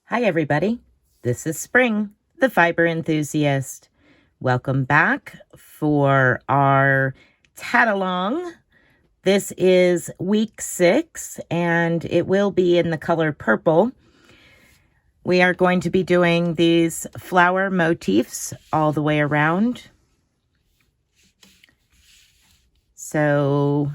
Hi everybody, this is Spring, the fiber enthusiast. Welcome back for our tat-along. This is week 6 and it will be in the color purple. We are going to be doing these flower motifs all the way around. So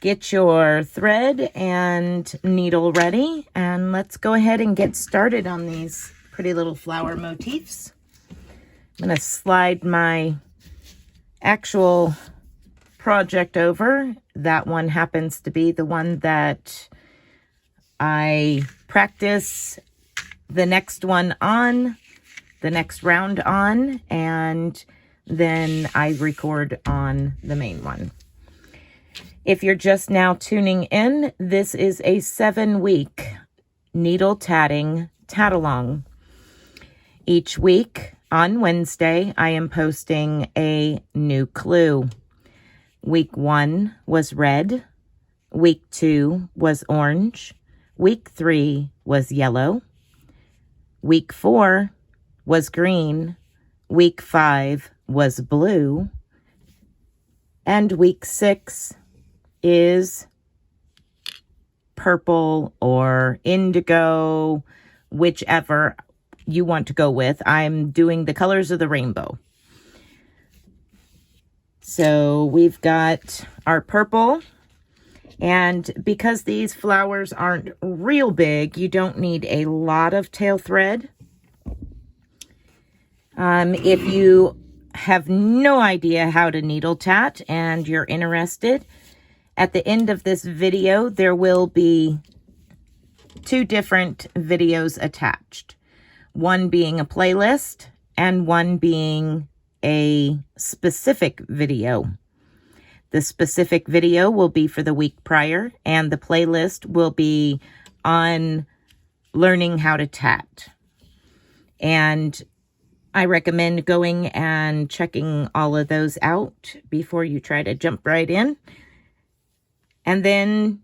get your thread and needle ready, and let's go ahead and get started on these pretty little flower motifs. I'm going to slide my actual project over. That one happens to be the one that I practice the next one on, the next round on, and then I record on the main one. If you're just now tuning in, this is a 7-week needle tatting tat-along. Each week on Wednesday, I am posting a new clue. Week 1 was red. Week 2 was orange. Week 3 was yellow. Week 4 was green. Week 5 was blue. And week 6 is purple or indigo, whichever you want to go with. I'm doing the colors of the rainbow. So we've got our purple, and because these flowers aren't real big, you don't need a lot of tail thread. If you have no idea how to needle tat and you're interested, at the end of this video, there will be 2 different videos attached. One being a playlist and one being a specific video. The specific video will be for the week prior, and the playlist will be on learning how to tat. And I recommend going and checking all of those out before you try to jump right in. And then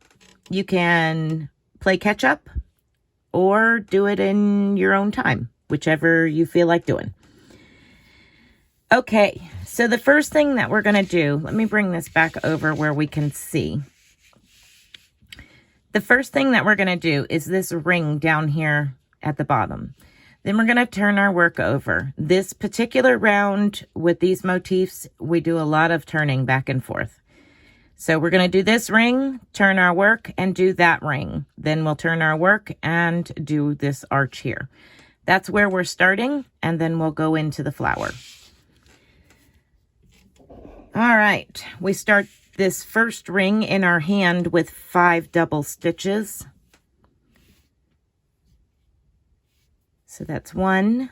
you can play catch up or do it in your own time, whichever you feel like doing. Okay, so the first thing that we're going to do, let me bring this back over where we can see. The first thing that we're going to do is this ring down here at the bottom. Then we're going to turn our work over. This particular round with these motifs, we do a lot of turning back and forth. So we're going to do this ring, turn our work, and do that ring. Then we'll turn our work and do this arch here. That's where we're starting, and then we'll go into the flower. All right, we start this first ring in our hand with 5 double stitches. So that's 1,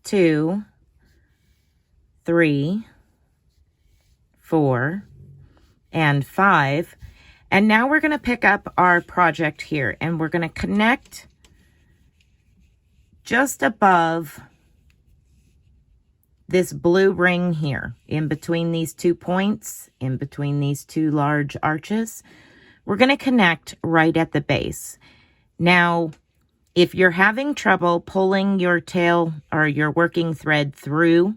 2, 3, 4, and 5. And now we're going to pick up our project here, and we're going to connect just above this blue ring here, in between these 2 points, in between these 2 large arches. We're going to connect right at the base. Now, if you're having trouble pulling your tail or your working thread through,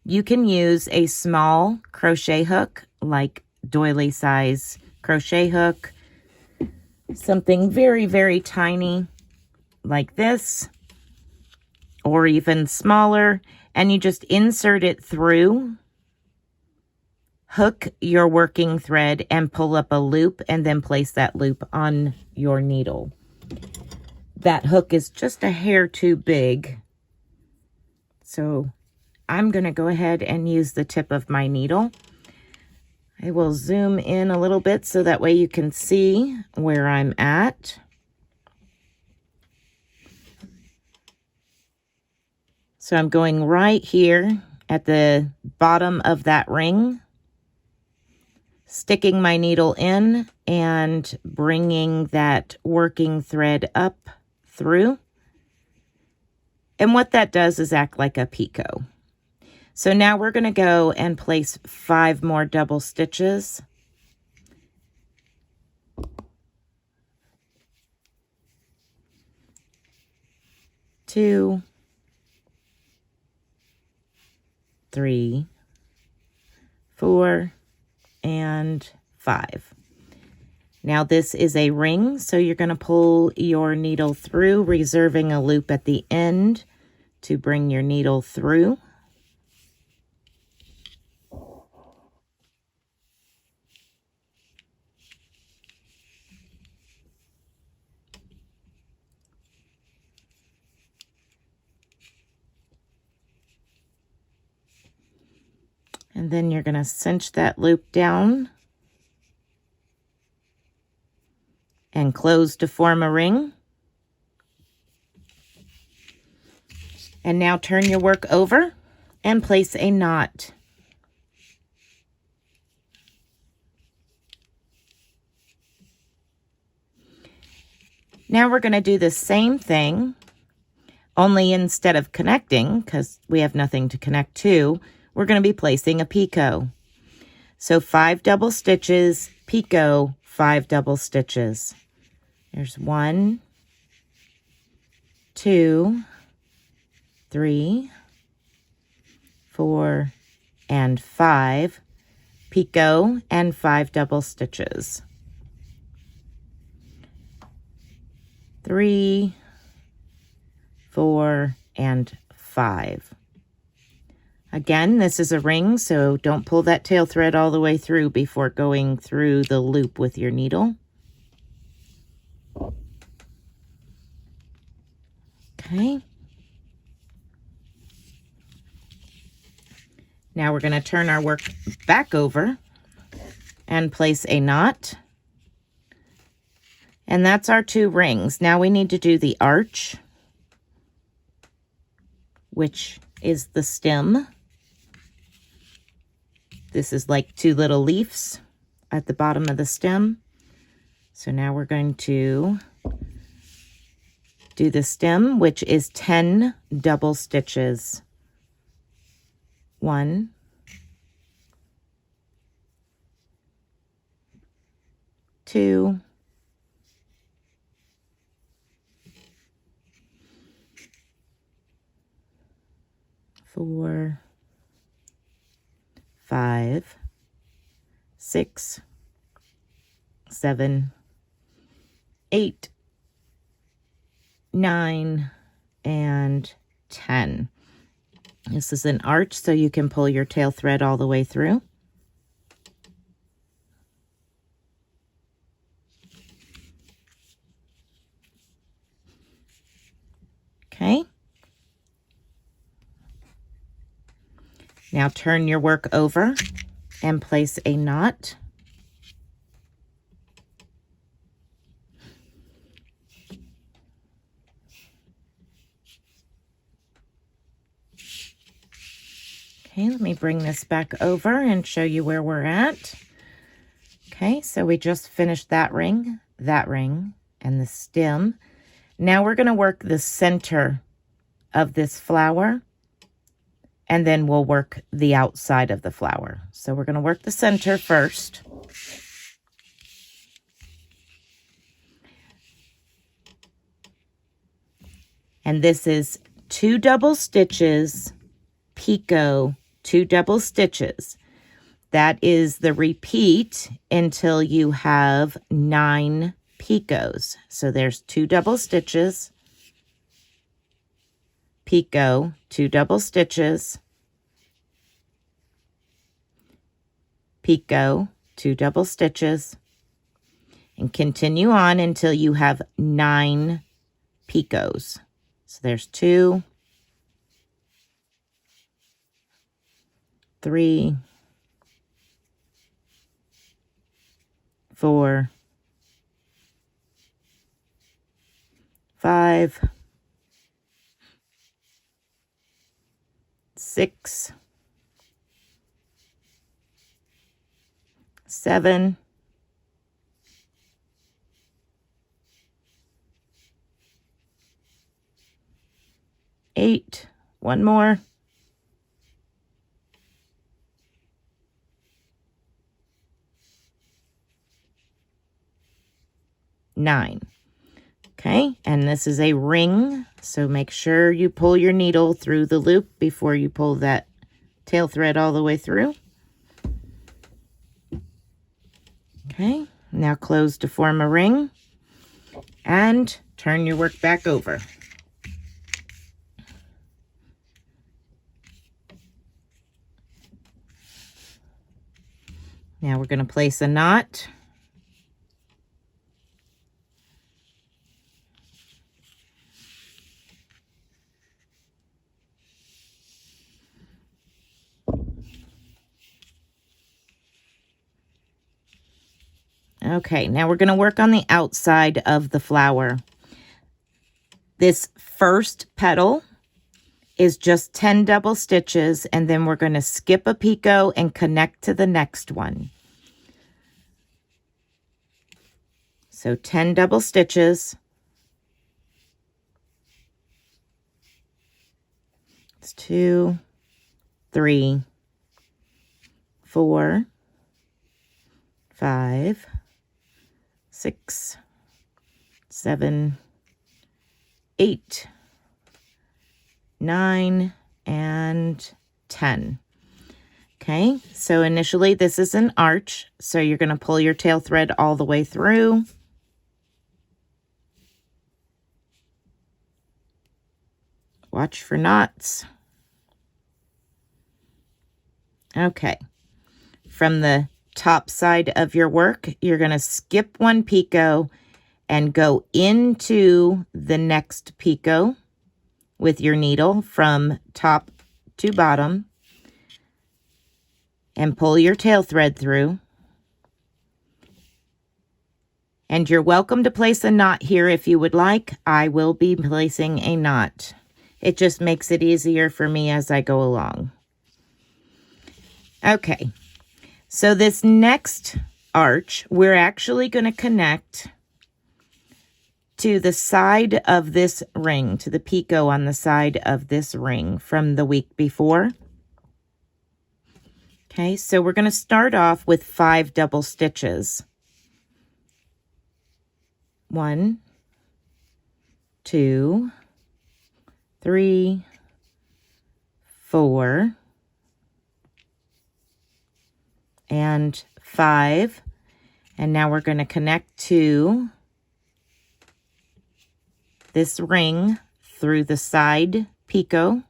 you can use a small crochet hook, like doily size crochet hook, something very, very tiny like this, or even smaller, and you just insert it through, hook your working thread, and pull up a loop, and then place that loop on your needle. That hook is just a hair too big, so I'm going to go ahead and use the tip of my needle. I will zoom in a little bit so that way you can see where I'm at. So I'm going right here at the bottom of that ring, sticking my needle in and bringing that working thread up through. And what that does is act like a picot. So now we're going to go and place 5 more double stitches. 2, 3, 4, and 5. Now this is a ring, so you're going to pull your needle through, reserving a loop at the end to bring your needle through. And then you're going to cinch that loop down and close to form a ring. And now turn your work over and place a knot. Now we're going to do the same thing, only instead of connecting, because we have nothing to connect to, we're going to be placing a picot. So 5 double stitches, picot, 5 double stitches. There's 1, 2, 3, 4, and 5, picot and 5 double stitches. 3, 4, and 5. Again, this is a ring, so don't pull that tail thread all the way through before going through the loop with your needle. Okay. Now we're going to turn our work back over and place a knot. And that's our 2 rings. Now we need to do the arch, which is the stem. This is like 2 little leaves at the bottom of the stem. So now we're going to do the stem, which is 10 double stitches. 1, 2, 4, 5, 6, 7, 8, 9, and 10. This is an arch, so you can pull your tail thread all the way through. Okay. Now turn your work over and place a knot. Okay, let me bring this back over and show you where we're at. Okay, so we just finished that ring, and the stem. Now we're going to work the center of this flower, and then we'll work the outside of the flower. So we're going to work the center first. And this is 2 double stitches, picot, 2 double stitches. That is the repeat until you have 9 picots. So there's 2 double stitches, picot, 2 double stitches, picot, 2 double stitches, and continue on until you have 9 picots. So there's 2, 3, 4, 5, 6, 7, 8, one more, 9. Okay, and this is a ring, so make sure you pull your needle through the loop before you pull that tail thread all the way through. Okay, now close to form a ring and turn your work back over. Now we're going to place a knot. Okay, now we're going to work on the outside of the flower. This first petal is just 10 double stitches, and then we're going to skip a picot and connect to the next one. So 10 double stitches. It's 2, 3, 4, 5, 6, 7, 8, 9, and 10. Okay, so initially this is an arch, so you're going to pull your tail thread all the way through. Watch for knots. Okay, from the top side of your work, you're going to skip one picot and go into the next picot with your needle from top to bottom and pull your tail thread through. And you're welcome to place a knot here if you would like. I will be placing a knot. It just makes it easier for me as I go along. Okay, so this next arch, we're actually going to connect to the side of this ring, to the picot on the side of this ring from the week before. Okay, so we're going to start off with 5 double stitches. 1, 2, 3, 4, and 5. And now we're going to connect to this ring through the side picot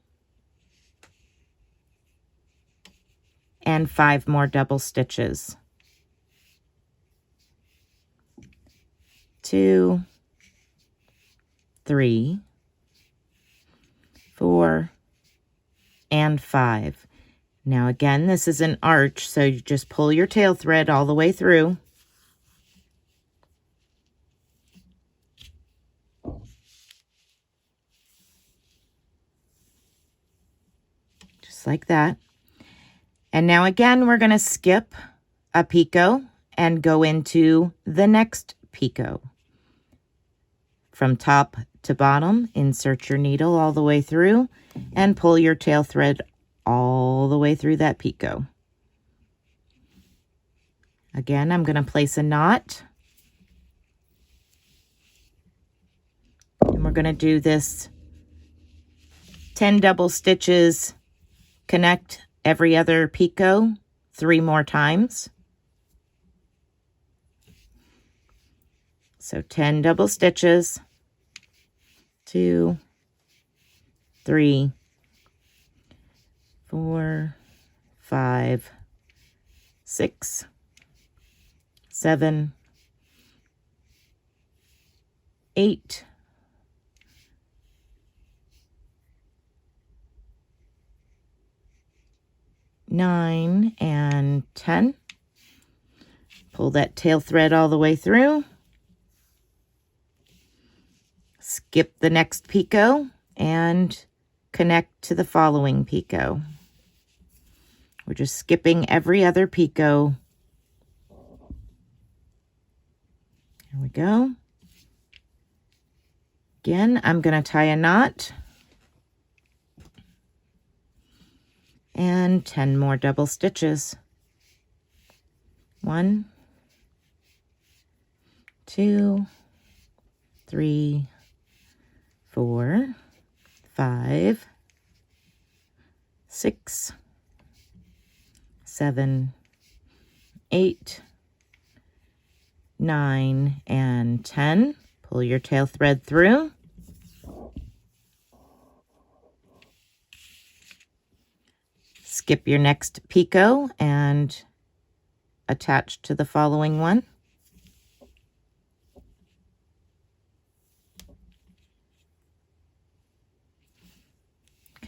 and 5 more double stitches. 2, 3, 4, and 5. Now again, this is an arch, so you just pull your tail thread all the way through. Just like that. And now again, we're going to skip a picot and go into the next picot. From top to bottom, insert your needle all the way through and pull your tail thread all the way through that picot. Again, I'm going to place a knot. And we're going to do this 10 double stitches, connect every other picot 3 more times. So 10 double stitches, 2, 3, 4, 5, 6, 7, 8, 9, and 10. Pull that tail thread all the way through. Skip the next picot and connect to the following picot. We're just skipping every other picot. Here we go. Again, I'm going to tie a knot. And 10 more double stitches. 1, 2, 3, 4, 5, 6, 7, 8, 9, and 10. Pull your tail thread through. Skip your next picot and attach to the following one.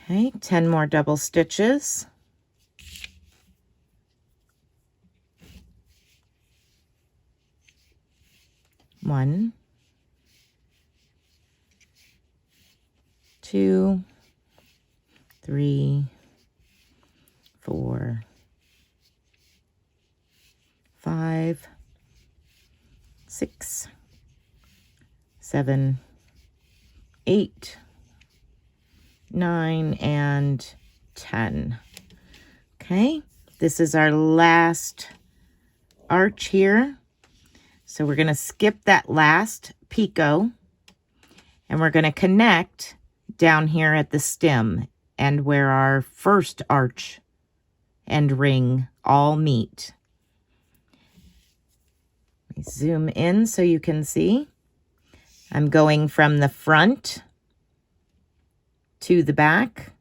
Okay, 10 more double stitches. 1, 2, 3, 4, 5, 6, 7, 8, 9, and 10. Okay, this is our last arch here. So we're going to skip that last picot and we're going to connect down here at the stem and where our first arch and ring all meet. Let me zoom in so you can see. I'm going from the front to the back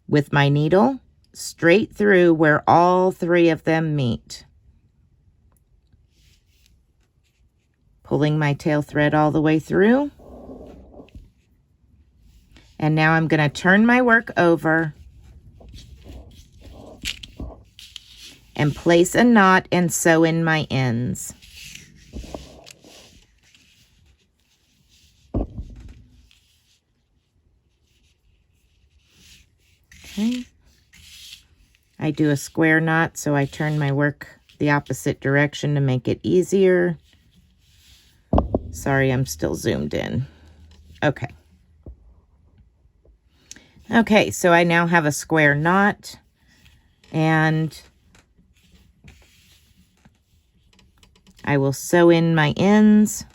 with my needle straight through where all three of them meet. Pulling my tail thread all the way through. And now I'm going to turn my work over and place a knot and sew in my ends. Okay. I do a square knot, so I turn my work the opposite direction to make it easier. Sorry, I'm still zoomed in. Okay. Okay, so I now have a square knot, and I will sew in my ends.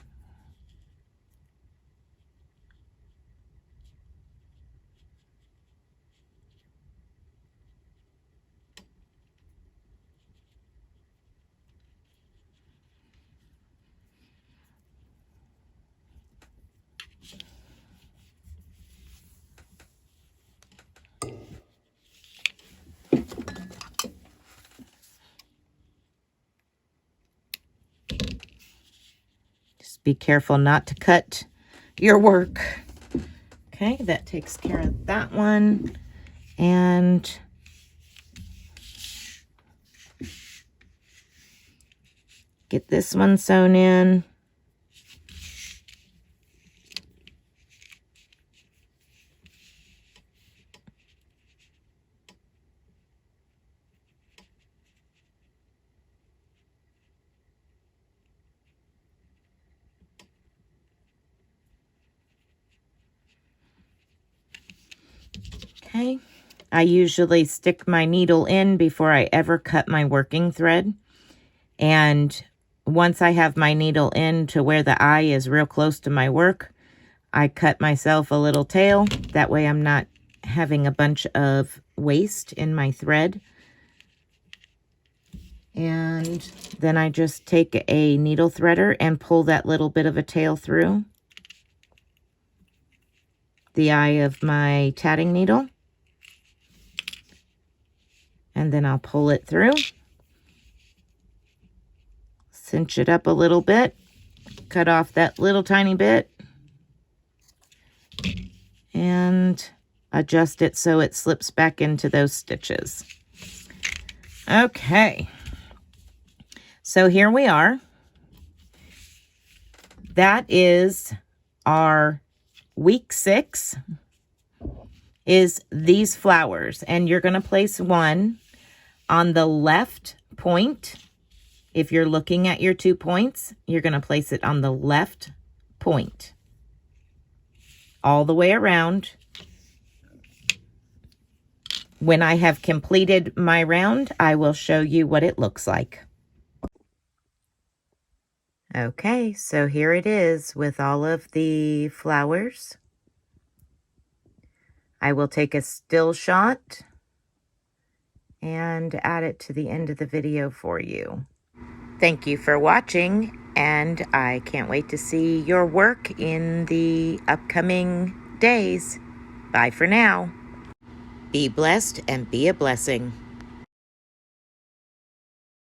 Be careful not to cut your work. Okay, that takes care of that one. And get this one sewn in. Okay, I usually stick my needle in before I ever cut my working thread. And once I have my needle in to where the eye is real close to my work, I cut myself a little tail. That way I'm not having a bunch of waste in my thread. And then I just take a needle threader and pull that little bit of a tail through the eye of my tatting needle. And then I'll pull it through. Cinch it up a little bit. Cut off that little tiny bit. And adjust it so it slips back into those stitches. Okay. So here we are. That is our week 6 is these flowers. And you're going to place one on the left point. If you're looking at your 2 points, you're going to place it on the left point. All the way around. When I have completed my round, I will show you what it looks like. Okay, so here it is with all of the flowers. I will take a still shot and add it to the end of the video for you. Thank you for watching, and I can't wait to see your work in the upcoming days. Bye for now. Be blessed and be a blessing.